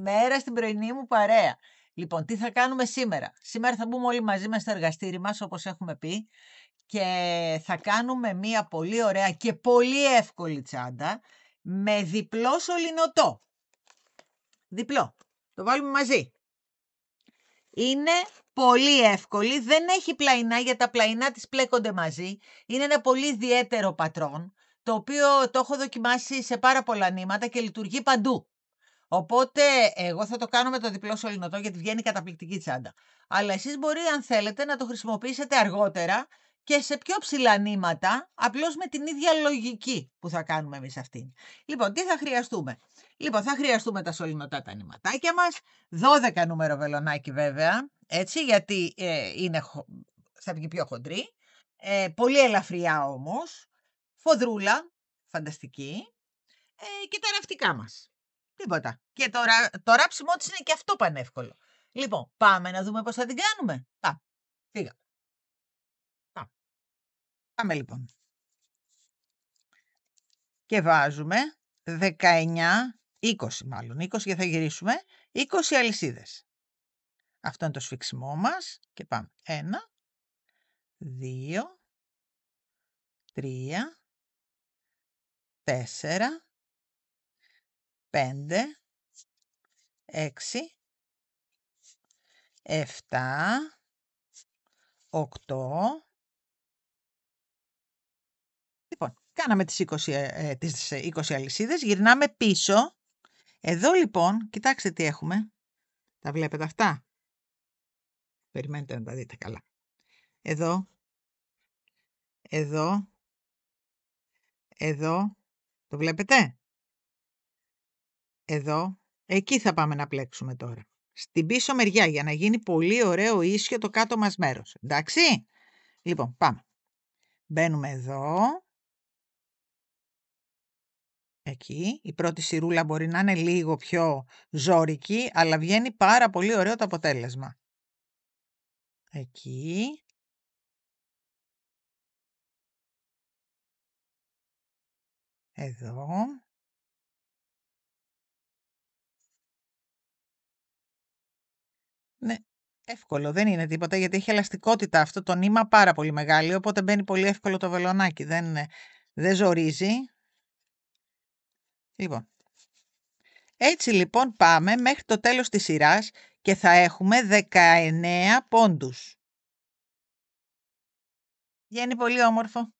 Καλημέρα στην πρωινή μου παρέα. Λοιπόν, τι θα κάνουμε σήμερα? Σήμερα θα μπούμε όλοι μαζί μες στο εργαστήρι μας, όπως έχουμε πει, και θα κάνουμε μία πολύ ωραία και πολύ εύκολη τσάντα με διπλό σωληνωτό. Διπλό. Το βάλουμε μαζί. Είναι πολύ εύκολη, δεν έχει πλαϊνά, γιατί τα πλαϊνά της πλέκονται μαζί. Είναι ένα πολύ ιδιαίτερο πατρόν, το οποίο το έχω δοκιμάσει σε πάρα πολλά νήματα και λειτουργεί παντού. Οπότε εγώ θα το κάνω με το διπλό σωληνωτό, γιατί βγαίνει καταπληκτική τσάντα. Αλλά εσείς μπορεί, αν θέλετε, να το χρησιμοποιήσετε αργότερα και σε πιο ψηλά νήματα, απλώς με την ίδια λογική που θα κάνουμε εμείς αυτήν. Λοιπόν, τι θα χρειαστούμε? Λοιπόν, θα χρειαστούμε τα σωληνωτά τα νηματάκια μας, 12 νούμερο βελονάκι βέβαια, έτσι, γιατί θα βγει πιο χοντρή, πολύ ελαφριά όμως, φοδρούλα, φανταστική, και τα ραφτικά μας. Τίποτα. Και το ράψιμό της είναι και αυτό πανεύκολο. Λοιπόν, πάμε να δούμε πώς θα την κάνουμε. Πάμε. Φύγαμε. Πάμε λοιπόν. Και βάζουμε 19, 20 μάλλον. 20 και θα γυρίσουμε. 20 αλυσίδες. Αυτό είναι το σφίξιμό μας. Και πάμε. 1, 2, 3, 4, 5, 6, 7, 8. Λοιπόν, κάναμε τις 20 αλυσίδες, γυρνάμε πίσω. Εδώ λοιπόν, κοιτάξτε τι έχουμε. Τα βλέπετε αυτά? Περιμένετε να τα δείτε καλά. Εδώ, εδώ, εδώ, το βλέπετε? Εδώ, εκεί θα πάμε να πλέξουμε τώρα. Στην πίσω μεριά, για να γίνει πολύ ωραίο ίσιο το κάτω μας μέρος. Εντάξει? Λοιπόν, πάμε. Μπαίνουμε εδώ. Εκεί. Η πρώτη σειρούλα μπορεί να είναι λίγο πιο ζώρικη, αλλά βγαίνει πάρα πολύ ωραίο το αποτέλεσμα. Εκεί. Εδώ. Ναι, εύκολο, δεν είναι τίποτα, γιατί έχει ελαστικότητα αυτό το νήμα πάρα πολύ μεγάλη, οπότε μπαίνει πολύ εύκολο το βελονάκι, δεν ζορίζει. Λοιπόν, έτσι λοιπόν πάμε μέχρι το τέλος της σειράς και θα έχουμε 19 πόντους. Βγαίνει πολύ όμορφο.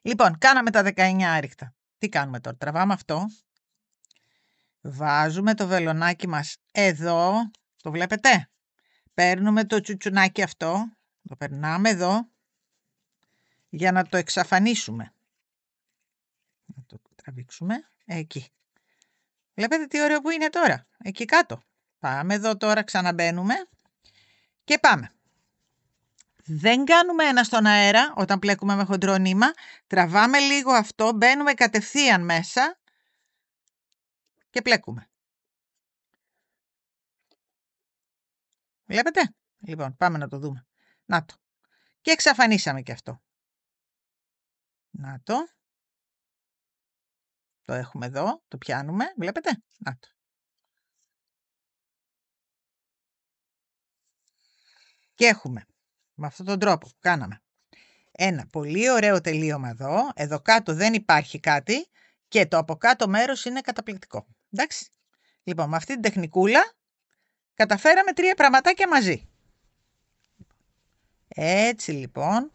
Λοιπόν, κάναμε τα 19 άριχτα. Τι κάνουμε τώρα? Τραβάμε αυτό. Βάζουμε το βελονάκι μας εδώ. Το βλέπετε? Παίρνουμε το τσουτσουνάκι αυτό. Το περνάμε εδώ. Για να το εξαφανίσουμε. Να το τραβήξουμε. Εκεί. Βλέπετε τι ωραίο που είναι τώρα. Εκεί κάτω. Πάμε εδώ τώρα, ξαναμπαίνουμε. Και πάμε. Δεν κάνουμε ένα στον αέρα όταν πλέκουμε με χοντρό νήμα. Τραβάμε λίγο αυτό, μπαίνουμε κατευθείαν μέσα και πλέκουμε. Βλέπετε? Λοιπόν, πάμε να το δούμε. Να το. Και εξαφανίσαμε και αυτό. Να το. Το έχουμε εδώ, το πιάνουμε. Βλέπετε? Να το. Και έχουμε, με αυτόν τον τρόπο που κάναμε, ένα πολύ ωραίο τελείωμα εδώ. Εδώ κάτω δεν υπάρχει κάτι και το από κάτω μέρος είναι καταπληκτικό. Εντάξει. Λοιπόν, με αυτή την τεχνικούλα καταφέραμε 3 πραγματάκια μαζί. Έτσι λοιπόν,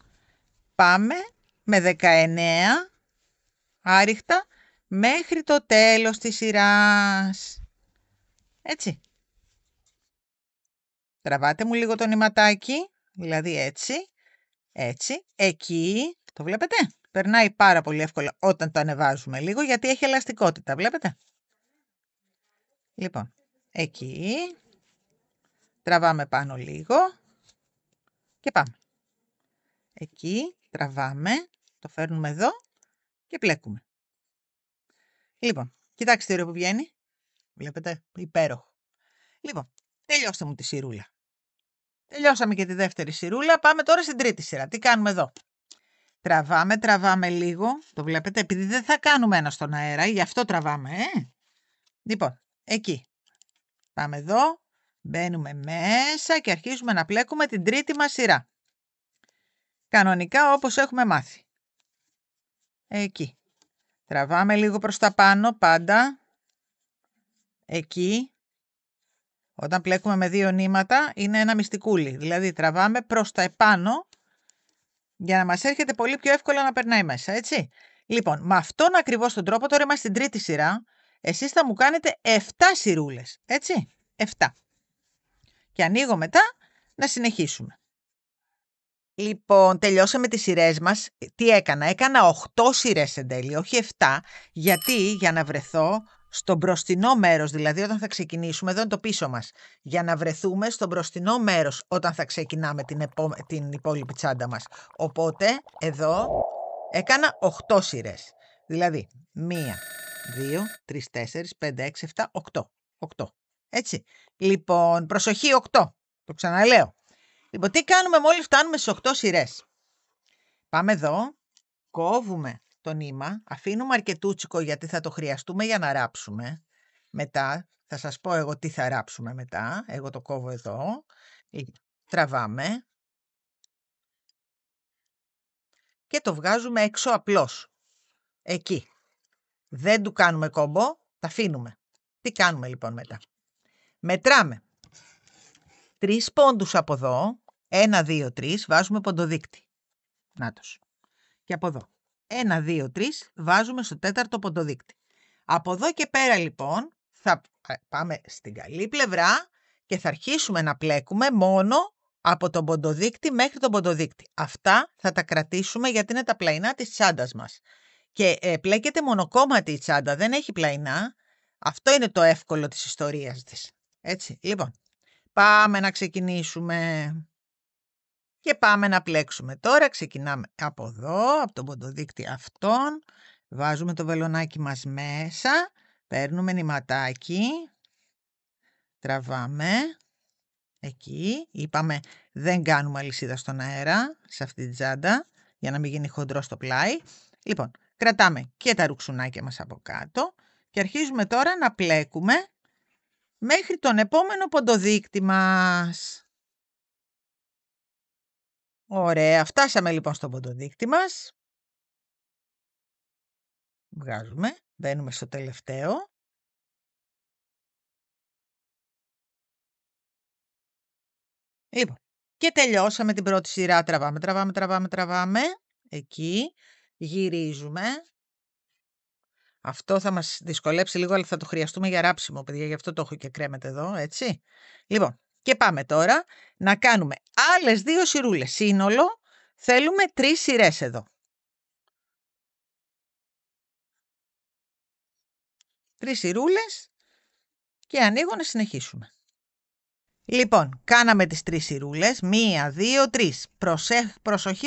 πάμε με 19 άριχτα μέχρι το τέλος της σειράς. Έτσι. Τραβάτε μου λίγο το νηματάκι, δηλαδή έτσι, έτσι, εκεί, το βλέπετε? Περνάει πάρα πολύ εύκολα όταν το ανεβάζουμε λίγο, γιατί έχει ελαστικότητα, βλέπετε? Λοιπόν, εκεί, τραβάμε πάνω λίγο και πάμε. Εκεί, τραβάμε, το φέρνουμε εδώ και πλέκουμε. Λοιπόν, κοιτάξτε τι ωραίο που βγαίνει. Βλέπετε, υπέροχο. Λοιπόν, τελειώστε μου τη σειρούλα. Τελειώσαμε και τη δεύτερη σειρούλα. Πάμε τώρα στην τρίτη σειρά. Τι κάνουμε εδώ? Τραβάμε λίγο. Το βλέπετε, επειδή δεν θα κάνουμε ένα στον αέρα, γι' αυτό τραβάμε, Λοιπόν, εκεί. Πάμε εδώ, μπαίνουμε μέσα και αρχίζουμε να πλέκουμε την τρίτη μας σειρά. Κανονικά όπως έχουμε μάθει. Εκεί. Τραβάμε λίγο προς τα πάνω πάντα. Εκεί. Όταν πλέκουμε με 2 νήματα είναι ένα μυστικούλι. Δηλαδή τραβάμε προς τα επάνω για να μας έρχεται πολύ πιο εύκολα να περνάει μέσα, έτσι. Λοιπόν, με αυτόν ακριβώς τον τρόπο, τώρα είμαστε στην τρίτη σειρά, εσείς θα μου κάνετε 7 σειρούλες, έτσι. 7. Και ανοίγω μετά να συνεχίσουμε. Λοιπόν, τελειώσαμε τις σειρές μας. Τι έκανα? Έκανα 8 σειρές εν τέλει, όχι 7, γιατί για να βρεθώ στο μπροστινό μέρος, δηλαδή όταν θα ξεκινήσουμε, εδώ είναι το πίσω μας, για να βρεθούμε στο μπροστινό μέρος όταν θα ξεκινάμε την υπόλοιπη τσάντα μας. Οπότε, εδώ έκανα 8 σειρές. Δηλαδή, 1, 2, 3, 4, 5, 6, 7, 8. 8. Έτσι. Λοιπόν, προσοχή 8. Το ξαναλέω. Λοιπόν, τι κάνουμε μόλις φτάνουμε στις 8 σειρές? Πάμε εδώ, κόβουμε το νήμα, αφήνουμε αρκετούτσικο γιατί θα το χρειαστούμε για να ράψουμε. Μετά θα σας πω εγώ τι θα ράψουμε μετά. Εγώ το κόβω εδώ. Τραβάμε. Και το βγάζουμε έξω απλώς. Εκεί. Δεν του κάνουμε κόμπο, τα αφήνουμε. Τι κάνουμε λοιπόν μετά? Μετράμε. 3 πόντους από εδώ. 1, 2, 3. Βάζουμε ποντοδείκτη. Νάτος. Και από εδώ. 1, 2, 3. Βάζουμε στο 4ο ποντοδείκτη. Από εδώ και πέρα λοιπόν θα πάμε στην καλή πλευρά και θα αρχίσουμε να πλέκουμε μόνο από τον ποντοδείκτη μέχρι τον ποντοδείκτη. Αυτά θα τα κρατήσουμε γιατί είναι τα πλαϊνά της τσάντας μας. Και πλέκεται μονοκόμματη η τσάντα, δεν έχει πλαϊνά. Αυτό είναι το εύκολο της ιστορίας της. Έτσι, λοιπόν, πάμε να ξεκινήσουμε. Και πάμε να πλέξουμε. Τώρα ξεκινάμε από εδώ, από τον ποντοδείκτη αυτόν. Βάζουμε το βελονάκι μας μέσα. Παίρνουμε νηματάκι. Τραβάμε. Εκεί. Είπαμε δεν κάνουμε αλυσίδα στον αέρα σε αυτή την τσάντα για να μην γίνει χοντρό στο πλάι. Λοιπόν, κρατάμε και τα ρουξουνάκια μας από κάτω και αρχίζουμε τώρα να πλέκουμε μέχρι τον επόμενο ποντοδείκτη μας. Ωραία, φτάσαμε λοιπόν στο ποντοδείκτη μας. Βγάζουμε, μπαίνουμε στο τελευταίο. Λοιπόν, και τελειώσαμε την πρώτη σειρά. Τραβάμε. Εκεί, γυρίζουμε. Αυτό θα μας δυσκολέψει λίγο, αλλά θα το χρειαστούμε για ράψιμο, παιδιά. Γι' αυτό το έχω και κρέμεται εδώ, έτσι. Λοιπόν, και πάμε τώρα να κάνουμε άλλες 2 σειρούλες. Σύνολο θέλουμε 3 σειρές εδώ. 3 σειρούλες και ανοίγω να συνεχίσουμε. Λοιπόν, κάναμε τις 3 σειρούλες. 1, 2, 3.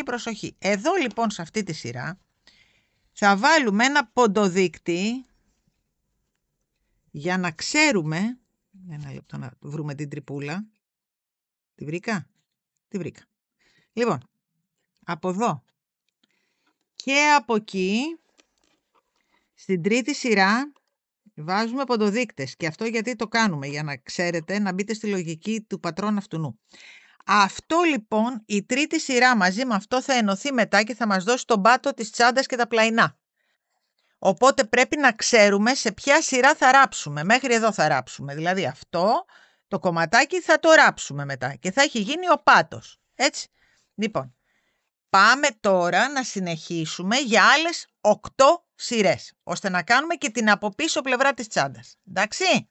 Προσοχή. Εδώ λοιπόν σε αυτή τη σειρά θα βάλουμε ένα ποντοδείκτη για να ξέρουμε. Ένα λεπτό να βρούμε την τρυπούλα. Τη βρήκα? Τη βρήκα. Λοιπόν, από εδώ και από εκεί στην τρίτη σειρά βάζουμε ποντοδείκτες. Και αυτό γιατί το κάνουμε? Για να ξέρετε, να μπείτε στη λογική του πατρών αυτού. Αυτό λοιπόν, η τρίτη σειρά μαζί με αυτό θα ενωθεί μετά και θα μας δώσει τον πάτο της τσάντας και τα πλαϊνά. Οπότε πρέπει να ξέρουμε σε ποια σειρά θα ράψουμε. Μέχρι εδώ θα ράψουμε. Δηλαδή αυτό το κομματάκι θα το ράψουμε μετά και θα έχει γίνει ο πάτος. Έτσι. Λοιπόν, πάμε τώρα να συνεχίσουμε για άλλες 8 σειρές, ώστε να κάνουμε και την από πίσω πλευρά της τσάντας. Εντάξει.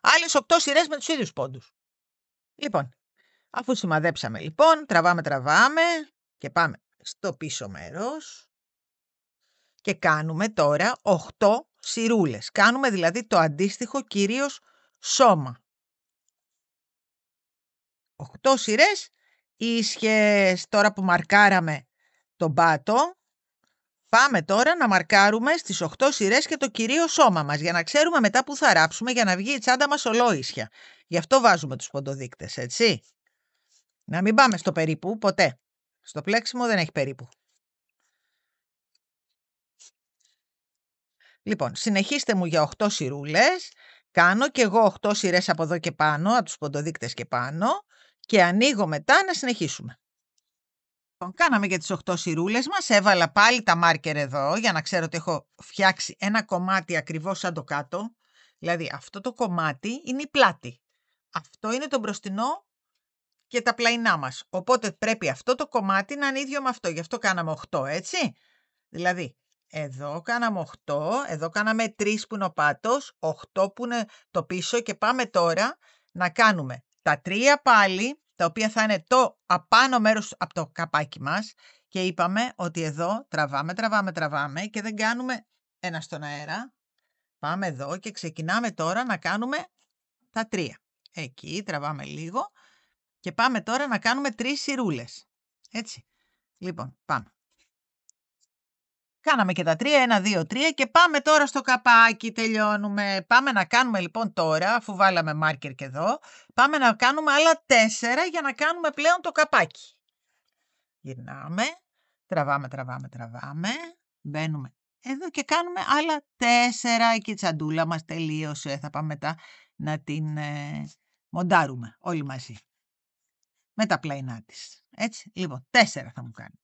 Άλλες 8 σειρές με τους ίδιους πόντους. Λοιπόν, αφού σημαδέψαμε λοιπόν, τραβάμε και πάμε στο πίσω μέρος. Και κάνουμε τώρα 8 σειρούλες. Κάνουμε δηλαδή το αντίστοιχο κυρίως σώμα. 8 σειρές ίσχυες. Τώρα που μαρκάραμε τον πάτο, πάμε τώρα να μαρκάρουμε στις 8 σειρές και το κυρίως σώμα μας, για να ξέρουμε μετά που θα ράψουμε, για να βγει η τσάντα μας ολόισια. Γι' αυτό βάζουμε τους ποντοδείκτες, έτσι. Να μην πάμε στο περίπου, ποτέ. Στο πλέξιμο δεν έχει περίπου. Λοιπόν, συνεχίστε μου για 8 σειρούλες κάνω και εγώ 8 σειρές από εδώ και πάνω, από τους ποντοδείκτες και πάνω και ανοίγω μετά να συνεχίσουμε. Λοιπόν, κάναμε και τις 8 σειρούλες μας, έβαλα πάλι τα μάρκερ εδώ για να ξέρω ότι έχω φτιάξει ένα κομμάτι ακριβώς σαν το κάτω. Δηλαδή αυτό το κομμάτι είναι η πλάτη. Αυτό είναι το μπροστινό και τα πλαϊνά μας. Οπότε πρέπει αυτό το κομμάτι να είναι ίδιο με αυτό. Γι' αυτό κάναμε 8, έτσι. Δηλαδή, εδώ κάναμε 8, εδώ κάναμε 3 που είναι ο πάτος, 8 που είναι το πίσω και πάμε τώρα να κάνουμε τα 3 πάλι, τα οποία θα είναι το απάνω μέρος από το καπάκι μας και είπαμε ότι εδώ τραβάμε και δεν κάνουμε ένα στον αέρα. Πάμε εδώ και ξεκινάμε τώρα να κάνουμε τα 3. Εκεί τραβάμε λίγο και πάμε τώρα να κάνουμε 3 σειρούλες. Έτσι. Λοιπόν, πάμε. Κάναμε και τα 3, 1, 2, 3 και πάμε τώρα στο καπάκι, τελειώνουμε. Πάμε να κάνουμε λοιπόν τώρα, αφού βάλαμε μάρκερ και εδώ, πάμε να κάνουμε άλλα 4 για να κάνουμε πλέον το καπάκι. Γυρνάμε, τραβάμε, μπαίνουμε εδώ και κάνουμε άλλα 4, εκεί η τσαντούλα μας τελείωσε, θα πάμε μετά να την μοντάρουμε όλοι μαζί. Με τα πλαϊνά της. Έτσι, λοιπόν, 4 θα μου κάνετε.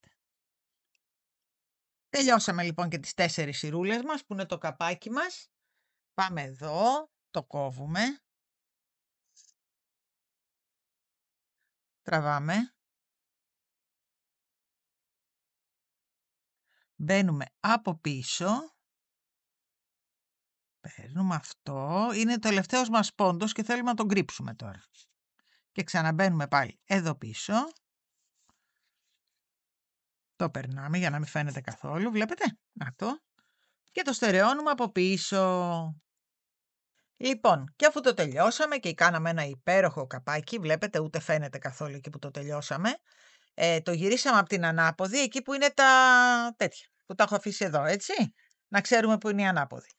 Τελειώσαμε λοιπόν και τις 4 σειρούλες μας που είναι το καπάκι μας. Πάμε εδώ, το κόβουμε. Τραβάμε. Μπαίνουμε από πίσω. Παίρνουμε αυτό. Είναι το τελευταίος μας πόντος και θέλουμε να τον κρύψουμε τώρα. Και ξαναμπαίνουμε πάλι εδώ πίσω. Το περνάμε για να μην φαίνεται καθόλου. Βλέπετε. Να το. Και το στερεώνουμε από πίσω. Λοιπόν, και αφού το τελειώσαμε και κάναμε ένα υπέροχο καπάκι, βλέπετε ούτε φαίνεται καθόλου εκεί που το τελειώσαμε, το γυρίσαμε από την ανάποδη, εκεί που είναι τα τέτοια, που τα έχω αφήσει εδώ, έτσι, να ξέρουμε που είναι η ανάποδη.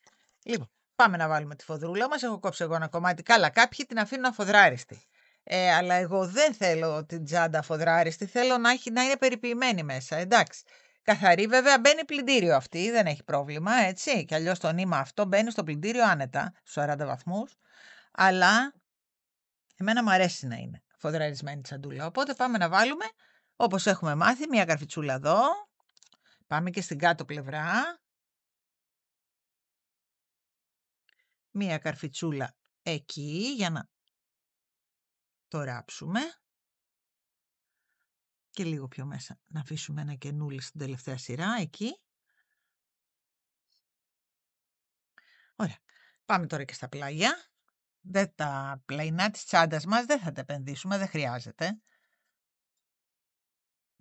Λοιπόν, πάμε να βάλουμε τη φοδρούλα μας, έχω κόψει εγώ ένα κομμάτι, καλά, κάποιοι την αφήνουν αφοδράριστη. Αλλά εγώ δεν θέλω την τσάντα αφοδράριστη, θέλω να είναι περιποιημένη μέσα, εντάξει. Καθαρή, βέβαια, μπαίνει πλυντήριο αυτή, δεν έχει πρόβλημα, έτσι. Και αλλιώς το νήμα αυτό μπαίνει στο πλυντήριο άνετα, στους 40 βαθμούς. Αλλά εμένα μου αρέσει να είναι φοδραρισμένη τσαντούλα. Οπότε πάμε να βάλουμε, όπως έχουμε μάθει, μία καρφιτσούλα εδώ. Πάμε και στην κάτω πλευρά. Μία καρφιτσούλα εκεί, για να το ράψουμε. Και λίγο πιο μέσα να αφήσουμε ένα καινούλι στην τελευταία σειρά, εκεί. Ωραία. Πάμε τώρα και στα πλάγια. Τα πλαϊνά της τσάντας μας δεν θα τα επενδύσουμε, δεν χρειάζεται.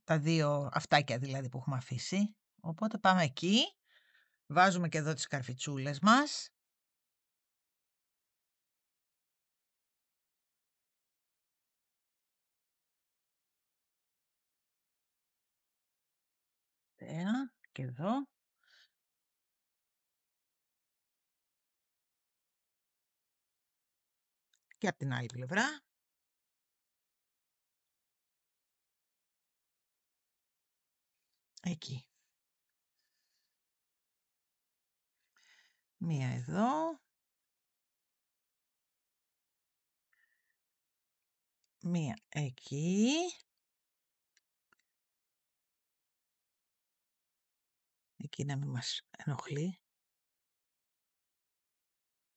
Τα 2 αυτάκια δηλαδή που έχουμε αφήσει. Οπότε πάμε εκεί. Βάζουμε και εδώ τις καρφιτσούλες μας. Και εδώ. Και από την άλλη πλευρά. Εκεί. Μία εδώ. Μία εκεί. Εκεί να μην μας ενοχλεί.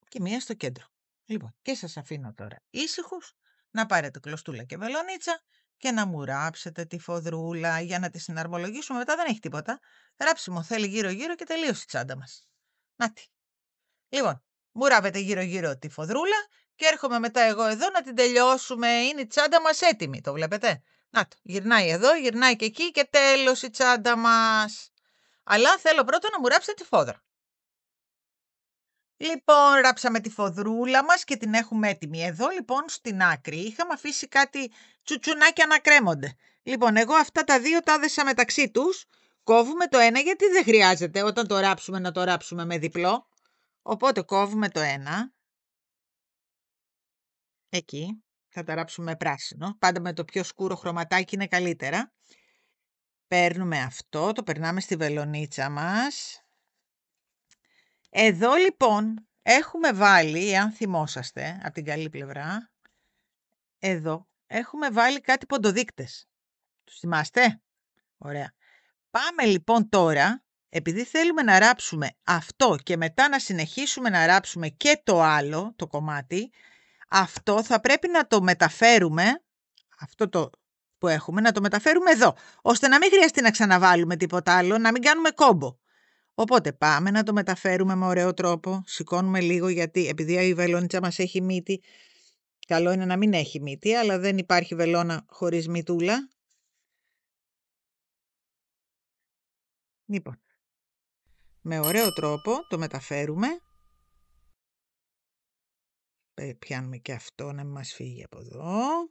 Και μία στο κέντρο. Λοιπόν, και σας αφήνω τώρα ήσυχους να πάρετε κλωστούλα και βελονίτσα και να μου ράψετε τη φοδρούλα για να τη συναρμολογήσουμε. Μετά δεν έχει τίποτα. Ράψιμο θέλει γύρω-γύρω και τελείωσε η τσάντα μας. Νάτι. Λοιπόν, μου ράβετε γύρω-γύρω τη φοδρούλα και έρχομαι μετά εγώ εδώ να την τελειώσουμε. Είναι η τσάντα μας έτοιμη, το βλέπετε. Να το, γυρνάει εδώ, γυρνάει και εκεί και τέλος η τσάντα μας. Αλλά θέλω πρώτα να μου ράψετε τη φόδρα. Λοιπόν, ράψαμε τη φοδρούλα μας και την έχουμε έτοιμη. Εδώ λοιπόν στην άκρη είχαμε αφήσει κάτι τσουτσουνάκια να κρέμονται. Λοιπόν, εγώ αυτά τα 2 τα έδεσα μεταξύ τους. Κόβουμε το ένα γιατί δεν χρειάζεται όταν το ράψουμε να το ράψουμε με διπλό. Οπότε κόβουμε το ένα. Εκεί. Θα τα ράψουμε πράσινο. Πάντα με το πιο σκούρο χρωματάκι είναι καλύτερα. Παίρνουμε αυτό, το περνάμε στη βελονίτσα μας. Εδώ λοιπόν έχουμε βάλει, αν θυμόσαστε, από την καλή πλευρά, εδώ, έχουμε βάλει κάτι ποντοδείκτες. Τους θυμάστε? Ωραία. Πάμε λοιπόν τώρα, επειδή θέλουμε να ράψουμε αυτό και μετά να συνεχίσουμε να ράψουμε και το άλλο, το κομμάτι, αυτό θα πρέπει να το μεταφέρουμε, αυτό το που έχουμε, να το μεταφέρουμε εδώ, ώστε να μην χρειαστεί να ξαναβάλουμε τίποτα άλλο, να μην κάνουμε κόμπο. Οπότε πάμε να το μεταφέρουμε με ωραίο τρόπο, σηκώνουμε λίγο γιατί επειδή η βελόνιτσα μας έχει μύτη, καλό είναι να μην έχει μύτη, αλλά δεν υπάρχει βελόνα χωρίς μυτούλα. Λοιπόν, με ωραίο τρόπο το μεταφέρουμε. Πιάνουμε και αυτό να μην μας φύγει από εδώ.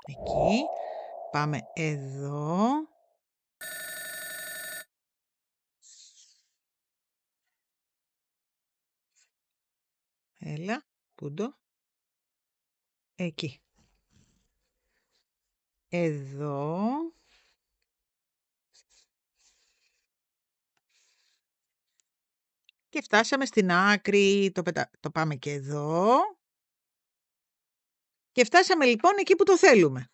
Εκεί. Πάμε εδώ. Έλα, πούντο. Εκεί. Εδώ. Και φτάσαμε στην άκρη, το πάμε και εδώ. Και φτάσαμε λοιπόν εκεί που το θέλουμε.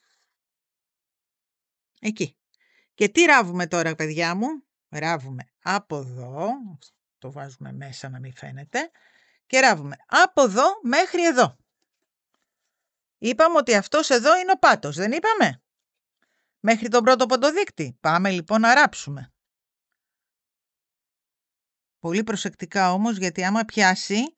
Εκεί. Και τι ράβουμε τώρα, παιδιά μου? Ράβουμε από εδώ, το βάζουμε μέσα να μην φαίνεται, και ράβουμε από εδώ μέχρι εδώ. Είπαμε ότι αυτός εδώ είναι ο πάτος, δεν είπαμε? Μέχρι τον πρώτο ποντοδείκτη. Πάμε λοιπόν να ράψουμε. Πολύ προσεκτικά όμως, γιατί άμα πιάσει,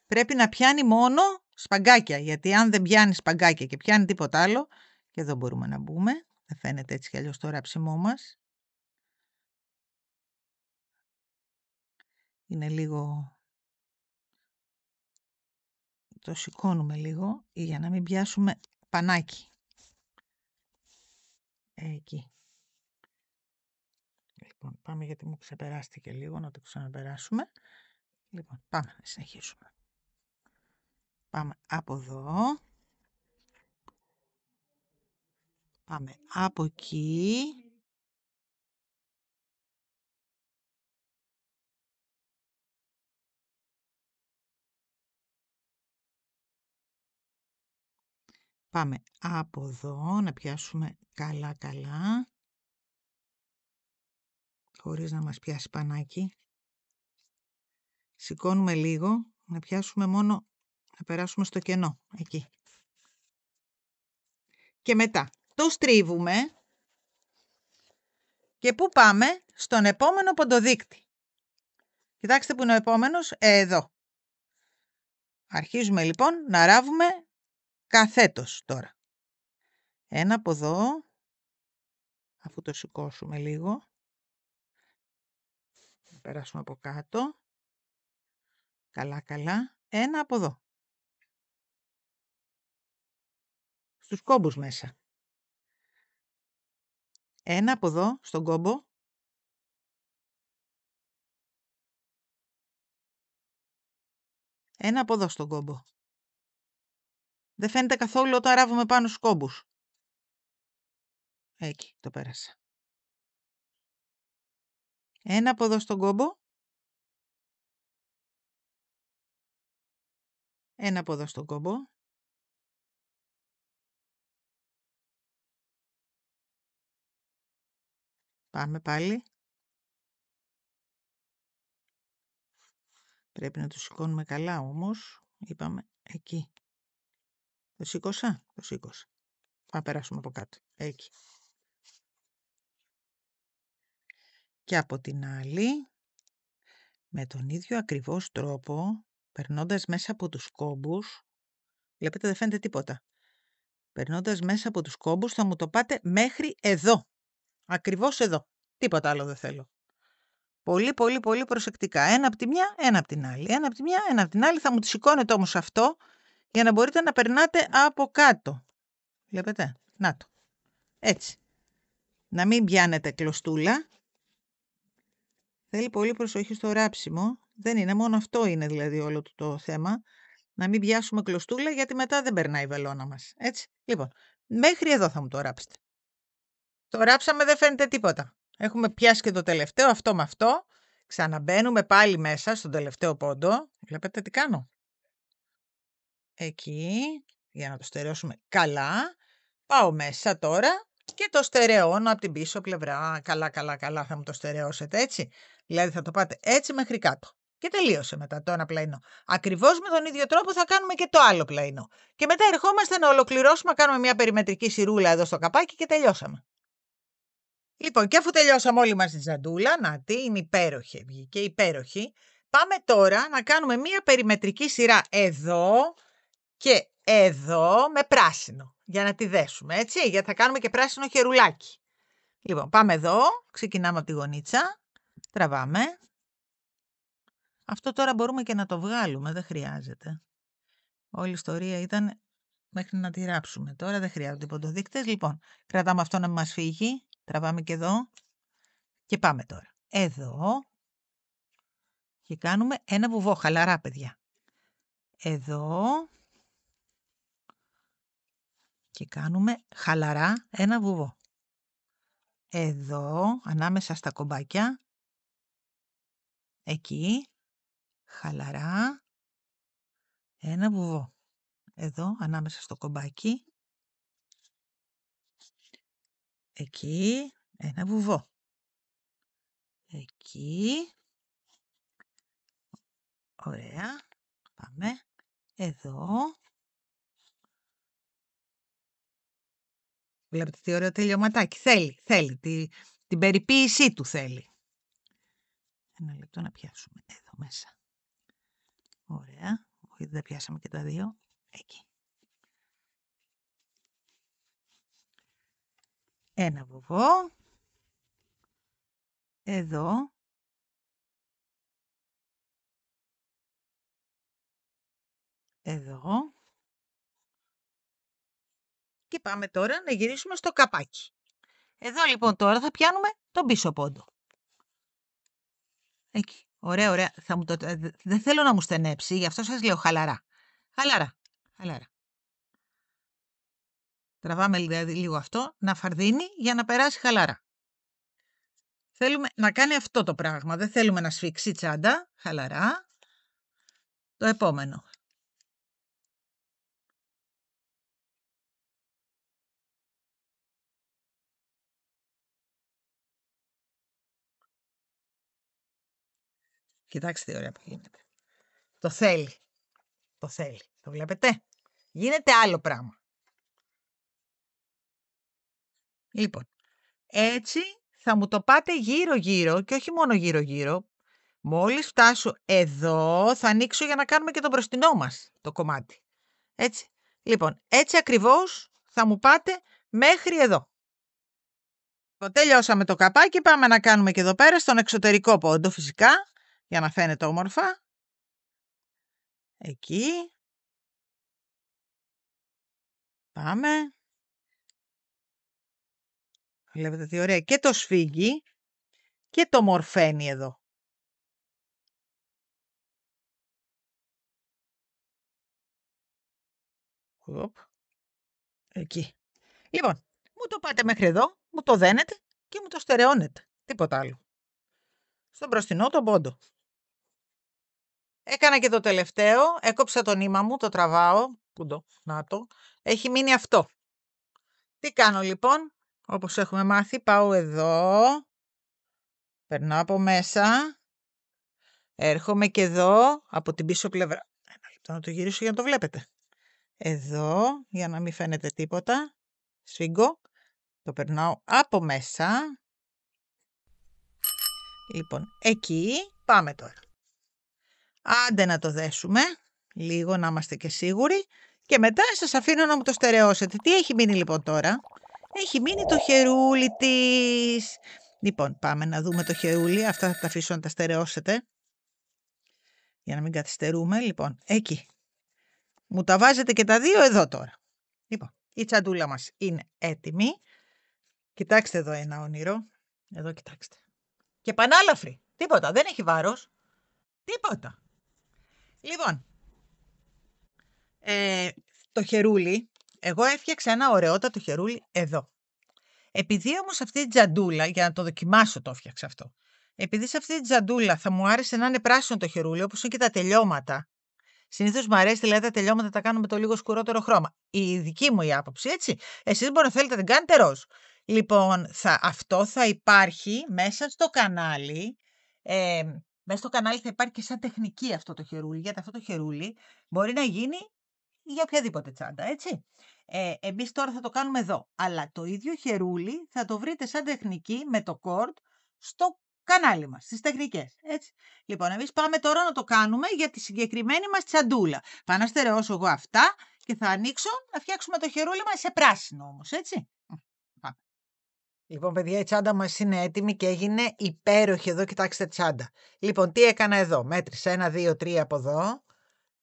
πρέπει να πιάνει μόνο σπαγκάκια. Γιατί αν δεν πιάνει σπαγκάκια και πιάνει τίποτα άλλο, και εδώ μπορούμε να μπούμε, δεν φαίνεται έτσι κι αλλιώς το ράψιμό μας. Είναι λίγο... Το σηκώνουμε λίγο για να μην πιάσουμε πανάκι. Εκεί. Λοιπόν, πάμε γιατί μου ξεπεράστηκε λίγο, να το ξαναπεράσουμε. Λοιπόν, πάμε να συνεχίσουμε. Πάμε από εδώ. Πάμε από εκεί. Πάμε από εδώ, να πιάσουμε καλά, χωρίς να μας πιάσει πανάκι. Σηκώνουμε λίγο, να πιάσουμε μόνο, να περάσουμε στο κενό, εκεί. Και μετά το στρίβουμε και πού πάμε? Στον επόμενο ποντοδείκτη. Κοιτάξτε που είναι ο επόμενος, εδώ. Αρχίζουμε λοιπόν να ράβουμε καθέτος τώρα. Ένα από εδώ, αφού το σηκώσουμε λίγο, να περάσουμε από κάτω, καλά, ένα από εδώ. Στους κόμπους μέσα. Ένα από εδώ, στον κόμπο. Ένα από εδώ στον κόμπο. Δεν φαίνεται καθόλου όταν ράβουμε πάνω στους κόμπους. Εκεί, το πέρασα. Ένα από εδώ στον κόμπο. Ένα από εδώ στον κόμπο. Πάμε πάλι. Πρέπει να το σηκώνουμε καλά όμως. Είπαμε εκεί. Το σήκωσα. Το σήκωσα. Θα περάσουμε από κάτω. Εκεί. Και από την άλλη, με τον ίδιο ακριβώς τρόπο, περνώντας μέσα από τους κόμπους, βλέπετε δεν φαίνεται τίποτα. Περνώντας μέσα από τους κόμπους θα μου το πάτε μέχρι εδώ. Ακριβώς εδώ. Τίποτα άλλο δεν θέλω. Πολύ προσεκτικά. Ένα από τη μια, ένα από την άλλη. Ένα από τη μια, ένα από την άλλη. Θα μου τη σηκώνετε όμως αυτό για να μπορείτε να περνάτε από κάτω. Βλέπετε. Να το. Έτσι. Να μην πιάνετε κλωστούλα. Θέλει πολύ προσοχή στο ράψιμο. Δεν είναι μόνο αυτό, είναι δηλαδή όλο το θέμα. Να μην πιάσουμε κλωστούλα γιατί μετά δεν περνάει η βελόνα μας. Έτσι. Λοιπόν, μέχρι εδώ θα μου το ράψετε. Το ράψαμε, δεν φαίνεται τίποτα. Έχουμε πιάσει και το τελευταίο, αυτό με αυτό. Ξαναμπαίνουμε πάλι μέσα στον τελευταίο πόντο. Βλέπετε τι κάνω. Εκεί, για να το στερεώσουμε καλά. Πάω μέσα τώρα και το στερεώνω από την πίσω πλευρά. Καλά θα μου το στερεώσετε, έτσι. Δηλαδή θα το πάτε έτσι μέχρι κάτω. Και τελείωσε μετά το ένα πλαϊνό. Ακριβώς με τον ίδιο τρόπο θα κάνουμε και το άλλο πλαϊνό. Και μετά ερχόμαστε να ολοκληρώσουμε, να κάνουμε μια περιμετρική σειρούλα εδώ στο καπάκι και τελειώσαμε. Λοιπόν, και αφού τελειώσαμε όλη μας τη τζαντούλα, να τι, είναι υπέροχη, βγήκε υπέροχη. Πάμε τώρα να κάνουμε μια περιμετρική σειρά εδώ και εδώ με πράσινο, για να τη δέσουμε, έτσι, γιατί θα κάνουμε και πράσινο χερουλάκι. Λοιπόν, πάμε εδώ, ξεκινάμε από τη γωνίτσα, τραβάμε. Αυτό τώρα μπορούμε και να το βγάλουμε, δεν χρειάζεται. Όλη η ιστορία ήταν μέχρι να τη ράψουμε. Τώρα δεν χρειάζονται ποντοδείκτες. Λοιπόν, κρατάμε αυτό να μας φύγει, τραβάμε και εδώ και πάμε τώρα. Εδώ και κάνουμε ένα βουβό, χαλαρά παιδιά. Εδώ και κάνουμε χαλαρά ένα βουβό. Εδώ, ανάμεσα στα κομπάκια, εκεί, χαλαρά, ένα βουβό. Εδώ, ανάμεσα στο κομπάκι, εκεί, ένα βουβό. Εκεί, ωραία, πάμε, εδώ. Βλέπετε τι ωραίο τελειωματάκι. Θέλει, την περιποίησή του θέλει. Ένα λεπτό να πιάσουμε εδώ μέσα. Ωραία, όχι δεν πιάσαμε και τα δύο. Εκεί. Ένα βουβό. Εδώ. Εδώ. Και πάμε τώρα να γυρίσουμε στο καπάκι. Εδώ λοιπόν τώρα θα πιάνουμε τον πίσω πόντο. Εκεί. Ωραία. Δεν θέλω να μου στενέψει, γι' αυτό σας λέω χαλαρά. Χαλαρά. Τραβάμε δηλαδή λίγο αυτό, να φαρδίνει για να περάσει χαλαρά. Θέλουμε να κάνει αυτό το πράγμα. Δεν θέλουμε να σφίξει τσάντα. Χαλαρά. Το επόμενο. Κοιτάξτε τι ωραία που γίνεται. Το θέλει. Το βλέπετε. Γίνεται άλλο πράγμα. Λοιπόν, έτσι θα μου το πάτε γύρω-γύρω και όχι μόνο γύρω-γύρω. Μόλις φτάσω εδώ θα ανοίξω για να κάνουμε και το μπροστινό μας το κομμάτι. Έτσι. Λοιπόν, έτσι ακριβώς θα μου πάτε μέχρι εδώ. Τελειώσαμε το καπάκι, πάμε να κάνουμε και εδώ πέρα στον εξωτερικό πόντο φυσικά, για να φαίνεται όμορφα. Εκεί. Πάμε. Βλέπετε τι ωραία. Και το σφίγγει και το μορφαίνει εδώ. Εκεί. Λοιπόν, μου το πάτε μέχρι εδώ, μου το δένετε και μου το στερεώνετε. Τίποτα άλλο. Στον μπροστινό τον πόντο. Έκανα και το τελευταίο, έκοψα το νήμα μου, το τραβάω. Να το. Έχει μείνει αυτό. Τι κάνω λοιπόν, όπως έχουμε μάθει, πάω εδώ, περνάω από μέσα, έρχομαι και εδώ, από την πίσω πλευρά. Ένα λεπτό να το γυρίσω για να το βλέπετε. Εδώ, για να μην φαίνεται τίποτα, σφίγγω, το περνάω από μέσα. Λοιπόν, εκεί πάμε τώρα. Άντε να το δέσουμε, λίγο να είμαστε και σίγουροι και μετά σας αφήνω να μου το στερεώσετε. Τι έχει μείνει λοιπόν τώρα? Έχει μείνει το χερούλι της. Λοιπόν, πάμε να δούμε το χερούλι. Αυτά θα τα αφήσω να τα στερεώσετε. Για να μην καθυστερούμε. Λοιπόν, εκεί. Μου τα βάζετε και τα δύο εδώ τώρα. Λοιπόν, η τσαντούλα μας είναι έτοιμη. Κοιτάξτε εδώ ένα όνειρο. Εδώ κοιτάξτε. Και πανάλαφρη. Τίποτα. Δεν έχει βάρος. Τίποτα. Λοιπόν, το χερούλι, εγώ έφτιαξα ένα ωραιότατο χερούλι εδώ. Επειδή όμως αυτή η τζαντούλα, για να το δοκιμάσω το έφτιαξα αυτό, επειδή σε αυτή την τσαντούλα θα μου άρεσε να είναι πράσινο το χερούλι, όπως είναι και τα τελειώματα. Συνήθως μου αρέσει δηλαδή τα τελειώματα τα κάνουμε το λίγο σκουρότερο χρώμα. Η δική μου η άποψη, έτσι. Εσείς μπορεί να θέλετε να την κάνετε ροζ. Λοιπόν, αυτό θα υπάρχει μέσα στο κανάλι. Μέσα στο κανάλι θα υπάρχει και σαν τεχνική αυτό το χερούλι, γιατί αυτό το χερούλι μπορεί να γίνει για οποιαδήποτε τσάντα, έτσι. Εμείς τώρα θα το κάνουμε εδώ. Αλλά το ίδιο χερούλι θα το βρείτε σαν τεχνική με το κόρτ στο κανάλι μας, στις τεχνικές, έτσι. Λοιπόν, εμείς πάμε τώρα να το κάνουμε για τη συγκεκριμένη μας τσαντούλα. Πάω να στερεώσω εγώ αυτά και θα ανοίξω να φτιάξουμε το χερούλι μας σε πράσινο όμως, έτσι. Πάμε. Λοιπόν, παιδιά, η τσάντα μας είναι έτοιμη και έγινε υπέροχη εδώ. Κοιτάξτε τσάντα. Λοιπόν, τι έκανα εδώ. Μέτρησα 1, 2, 3 από εδώ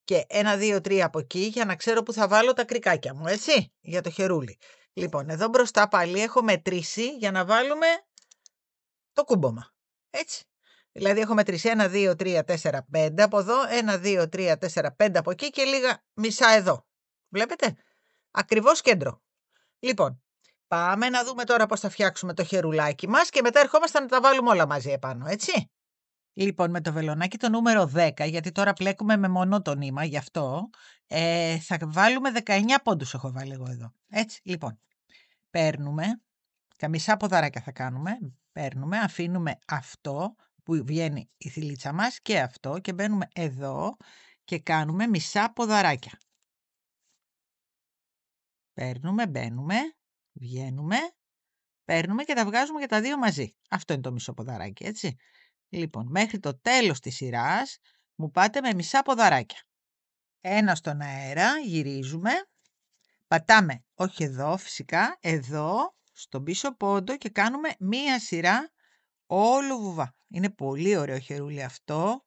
και 1, 2, 3 από εκεί για να ξέρω που θα βάλω τα κρικάκια μου, έτσι, για το χερούλι. Λοιπόν, εδώ μπροστά πάλι έχω μετρήσει για να βάλουμε το κούμπομα. Έτσι. Δηλαδή έχω μετρήσει 1, 2, 3, 4, 5 από εδώ, 1, 2, 3, 4, 5 από εκεί και λίγα μισά εδώ. Βλέπετε? Ακριβώς κέντρο. Λοιπόν, πάμε να δούμε τώρα πώς θα φτιάξουμε το χερουλάκι μας και μετά ερχόμαστε να τα βάλουμε όλα μαζί επάνω, έτσι. Λοιπόν, με το βελονάκι το νούμερο 10, γιατί τώρα πλέκουμε με μονό νήμα, γι' αυτό, θα βάλουμε 19 πόντους έχω βάλει εγώ εδώ. Έτσι, λοιπόν, παίρνουμε, μισά ποδαράκια θα κάνουμε, παίρνουμε, αφήνουμε αυτό που βγαίνει η θηλίτσα μας και αυτό και μπαίνουμε εδώ και κάνουμε μισά ποδαράκια. Παίρνουμε, μπαίνουμε, βγαίνουμε, παίρνουμε και τα βγάζουμε και τα δύο μαζί. Αυτό είναι το μισό ποδαράκι, έτσι. Λοιπόν, μέχρι το τέλος της σειράς μου πάτε με μισά ποδαράκια. Ένα στον αέρα, γυρίζουμε, πατάμε, όχι εδώ φυσικά, εδώ, στον πίσω πόντο και κάνουμε μία σειρά όλο βουβά. Είναι πολύ ωραίο χερούλι αυτό,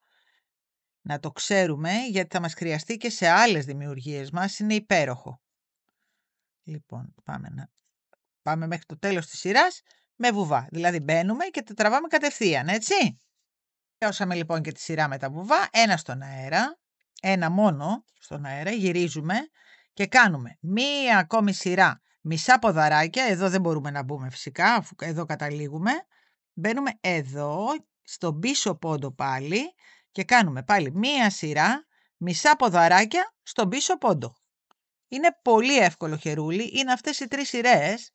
να το ξέρουμε, γιατί θα μας χρειαστεί και σε άλλες δημιουργίες μας, είναι υπέροχο. Λοιπόν, πάμε μέχρι το τέλος της σειράς με βουβά. Δηλαδή μπαίνουμε και τα τραβάμε κατευθείαν, έτσι. Τελειώσαμε λοιπόν και τη σειρά με τα βουβά, ένα στον αέρα, ένα μόνο στον αέρα, γυρίζουμε και κάνουμε μία ακόμη σειρά μισά ποδαράκια, εδώ δεν μπορούμε να μπούμε φυσικά, αφού εδώ καταλήγουμε, μπαίνουμε εδώ, στον πίσω πόντο πάλι και κάνουμε πάλι μία σειρά μισά ποδαράκια στον πίσω πόντο. Είναι πολύ εύκολο χερούλι, είναι αυτές οι 3 σειρές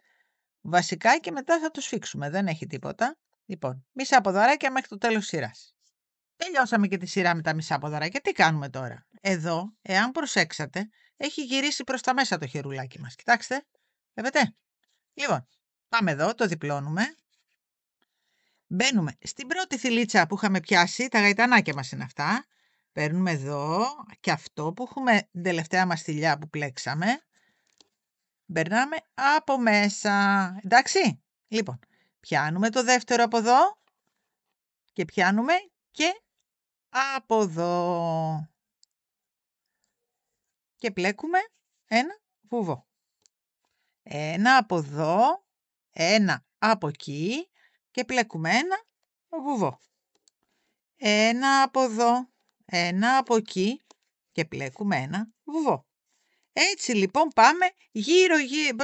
βασικά και μετά θα το σφίξουμε, δεν έχει τίποτα. Λοιπόν, μισά ποδαράκια μέχρι το τέλος σειράς. Τελειώσαμε και τη σειρά με τα μισά ποδαράκια. Τι κάνουμε τώρα? Εδώ, εάν προσέξατε, έχει γυρίσει προς τα μέσα το χερουλάκι μας. Κοιτάξτε, βλέπετε. Λοιπόν, πάμε εδώ, το διπλώνουμε. Μπαίνουμε στην πρώτη θηλίτσα που είχαμε πιάσει, τα γαϊτανάκια μας είναι αυτά. Παίρνουμε εδώ και αυτό που έχουμε την τελευταία μας θηλιά που πλέξαμε. Μπερνάμε από μέσα. Εντάξει. Λοιπόν, πιάνουμε το δεύτερο από εδώ και πιάνουμε και από εδώ. Και πλέκουμε ένα βουβό. Ένα από εδώ, ένα από εκεί και πλέκουμε ένα βουβό. Ένα από εδώ, ένα από εκεί και πλέκουμε ένα βουβό. Έτσι λοιπόν πάμε γύρω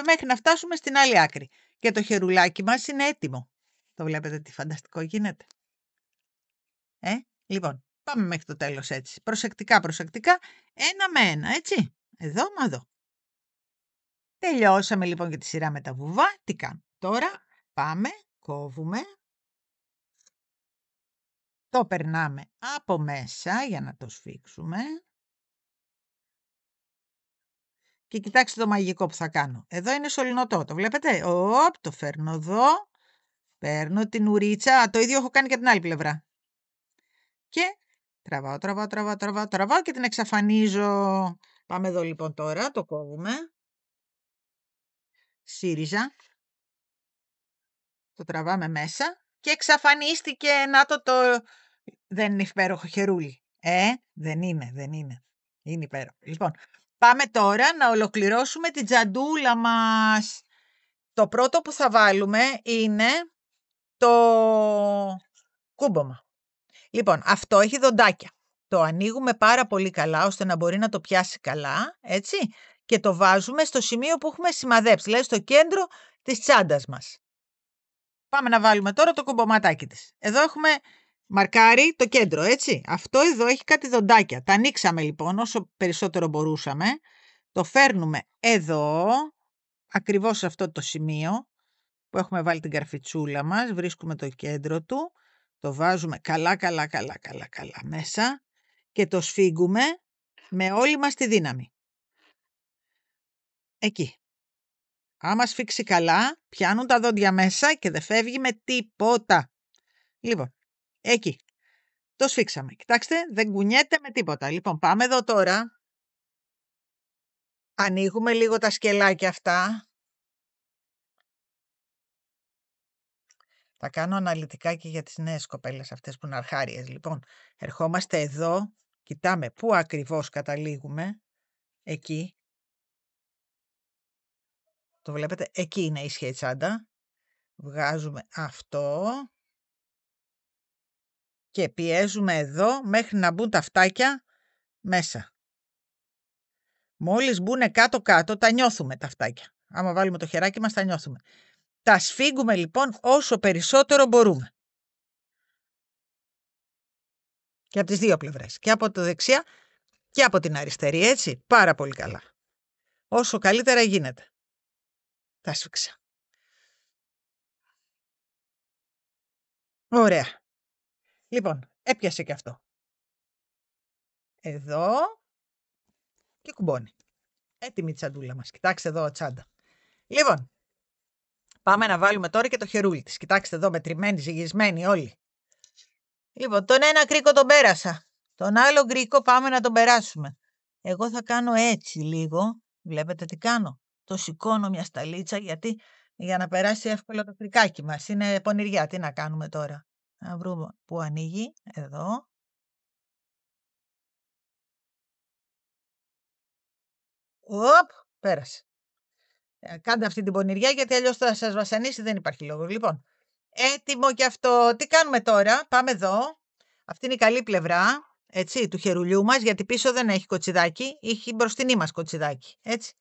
μέχρι να φτάσουμε στην άλλη άκρη. Και το χερουλάκι μας είναι έτοιμο. Το βλέπετε τι φανταστικό γίνεται. Λοιπόν, πάμε μέχρι το τέλος έτσι. Προσεκτικά, ένα με ένα, έτσι. Εδώ με εδώ. Τελειώσαμε λοιπόν και τη σειρά με τα βουβά. Τι κάνουμε? Τώρα πάμε, κόβουμε. Το περνάμε από μέσα για να το σφίξουμε. Και κοιτάξτε το μαγικό που θα κάνω. Εδώ είναι σωληνωτό, το βλέπετε? Το φέρνω εδώ. Παίρνω την ουρίτσα. Το ίδιο έχω κάνει και την άλλη πλευρά. Και τραβάω και την εξαφανίζω. Πάμε εδώ λοιπόν τώρα, το κόβουμε. ΣΥΡΙΖΑ. Το τραβάμε μέσα και εξαφανίστηκε. Να το. Δεν είναι υπέροχο χερούλι? Δεν είναι. Είναι υπέροχο. Λοιπόν, πάμε τώρα να ολοκληρώσουμε την τζαντούλα μας. Το πρώτο που θα βάλουμε είναι το κούμπομα. Λοιπόν, αυτό έχει δοντάκια. Το ανοίγουμε πάρα πολύ καλά, ώστε να μπορεί να το πιάσει καλά, έτσι, και το βάζουμε στο σημείο που έχουμε σημαδέψει, δηλαδή στο κέντρο της τσάντας μας. Πάμε να βάλουμε τώρα το κουμπωματάκι της. Εδώ έχουμε μαρκάρει το κέντρο, έτσι. Αυτό εδώ έχει κάτι δοντάκια. Τα ανοίξαμε λοιπόν όσο περισσότερο μπορούσαμε. Το φέρνουμε εδώ, ακριβώς σε αυτό το σημείο που έχουμε βάλει την καρφιτσούλα μας. Βρίσκουμε το κέντρο του, το βάζουμε καλά μέσα και το σφίγγουμε με όλη μας τη δύναμη. Εκεί. Άμα σφίξει καλά, πιάνουν τα δόντια μέσα και δεν φεύγει με τίποτα. Λοιπόν, εκεί. Το σφίξαμε. Κοιτάξτε, δεν κουνιέται με τίποτα. Λοιπόν, πάμε εδώ τώρα. Ανοίγουμε λίγο τα σκελάκια αυτά. Θα κάνω αναλυτικά και για τις νέες κοπέλες αυτές που είναι αρχάριες. Λοιπόν, ερχόμαστε εδώ, κοιτάμε πού ακριβώς καταλήγουμε. Εκεί. Το βλέπετε, εκεί είναι ίσια η τσάντα. Βγάζουμε αυτό και πιέζουμε εδώ μέχρι να μπουν τα φτάκια μέσα. Μόλις μπουν κάτω-κάτω, τα νιώθουμε τα φτάκια. Άμα βάλουμε το χεράκι μας, τα νιώθουμε. Τα σφίγγουμε λοιπόν όσο περισσότερο μπορούμε. Και από τις δύο πλευρές. Και από το δεξιά και από την αριστερή, έτσι. Πάρα πολύ καλά. Όσο καλύτερα γίνεται. Τα σφίξα. Ωραία. Λοιπόν, έπιασε και αυτό. Εδώ και κουμπώνει. Έτοιμη η τσαντούλα μας. Κοιτάξτε εδώ τσάντα. Λοιπόν, πάμε να βάλουμε τώρα και το χερούλι της. Κοιτάξτε εδώ, μετρημένοι, ζυγισμένοι όλοι. Λοιπόν, τον ένα κρίκο τον πέρασα. Τον άλλο κρίκο πάμε να τον περάσουμε. Εγώ θα κάνω έτσι λίγο. Βλέπετε τι κάνω. Το σηκώνω μια σταλίτσα για να περάσει εύκολα το κρικάκι μας. Είναι πονηριά. Τι να κάνουμε τώρα. Να βρούμε που ανοίγει. Εδώ. Οπ, πέρασε. Κάντε αυτή την πονηριά γιατί αλλιώς θα σας βασανίσει, δεν υπάρχει λόγο. Λοιπόν, έτοιμο και αυτό. Τι κάνουμε τώρα. Πάμε εδώ. Αυτή είναι η καλή πλευρά, έτσι, του χερουλιού μας, γιατί πίσω δεν έχει κοτσιδάκι, έχει μπροστινή μας κοτσιδάκι, έτσι.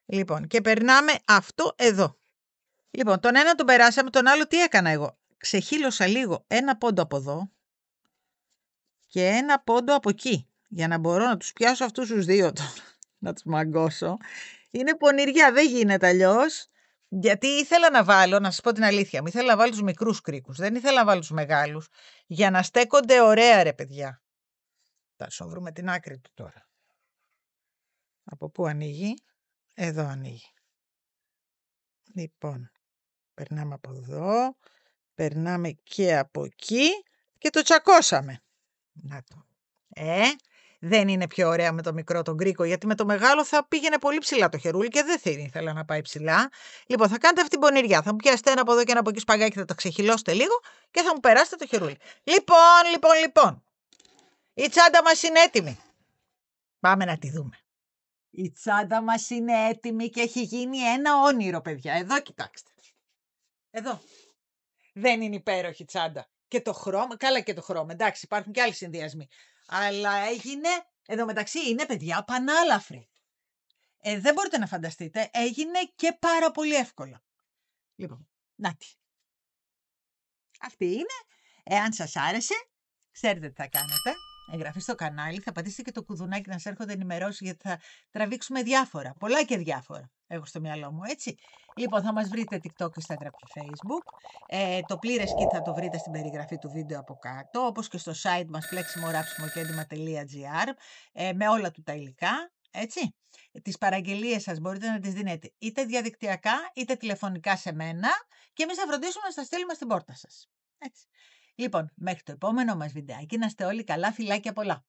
Λοιπόν, και περνάμε αυτό εδώ. Λοιπόν, τον ένα τον περάσαμε, τον άλλο τι έκανα εγώ. Ξεχύλωσα λίγο ένα πόντο από εδώ και ένα πόντο από εκεί, για να μπορώ να τους πιάσω αυτούς τους δύο τώρα, να τους μαγκώσω. Είναι πονηριά, δεν γίνεται αλλιώς. Γιατί ήθελα να βάλω, να σας πω την αλήθεια μου, ήθελα να βάλω τους μικρούς κρίκους. Δεν ήθελα να βάλω τους μεγάλους, για να στέκονται ωραία ρε παιδιά. Θα σου βρούμε την άκρη του τώρα. Από πού ανοίγει? Εδώ ανοίγει. Λοιπόν, περνάμε από εδώ, περνάμε και από εκεί και το τσακώσαμε. Να το. Δεν είναι πιο ωραία με το μικρό τον κρίκο, γιατί με το μεγάλο θα πήγαινε πολύ ψηλά το χερούλι και δεν θα ήθελα να πάει ψηλά. Λοιπόν, θα κάνετε αυτή την πονηριά. Θα μου πιάσετε ένα από εδώ και ένα από εκεί σπαγάκι, θα το ξεχυλώσετε λίγο και θα μου περάσετε το χερούλι. Λοιπόν. Η τσάντα μας είναι έτοιμη. Πάμε να τη δούμε. Η τσάντα μας είναι έτοιμη και έχει γίνει ένα όνειρο, παιδιά. Εδώ κοιτάξτε. Εδώ. Δεν είναι υπέροχη τσάντα. Και το χρώμα, καλά και το χρώμα. Εντάξει, υπάρχουν και άλλοι συνδυασμοί. Αλλά έγινε, εδώ μεταξύ είναι, παιδιά, πανάλαφρη. Δεν μπορείτε να φανταστείτε, έγινε και πάρα πολύ εύκολα. Λοιπόν, νάτι. Αυτή είναι. Εάν σας άρεσε, ξέρετε τι θα κάνετε. Εγγραφή στο κανάλι, θα πατήσετε και το κουδουνάκι να σας έρχονται ενημερώσεις, γιατί θα τραβήξουμε διάφορα, πολλά και διάφορα. Έχω στο μυαλό μου, έτσι. Λοιπόν, θα μας βρείτε TikTok, Instagram και Facebook. Το πλήρες kit θα το βρείτε στην περιγραφή του βίντεο από κάτω, όπως και στο site μας fleximoraψιμοκέντημα.gr, με όλα του τα υλικά, έτσι. Τις παραγγελίες σας μπορείτε να τις δίνετε είτε διαδικτυακά είτε τηλεφωνικά σε μένα και εμείς θα φροντίσουμε να σας στείλουμε στην πόρτα σας. Έτσι. Λοιπόν, μέχρι το επόμενο μας βιντεάκι, να είστε όλοι καλά, φιλάκια πολλά.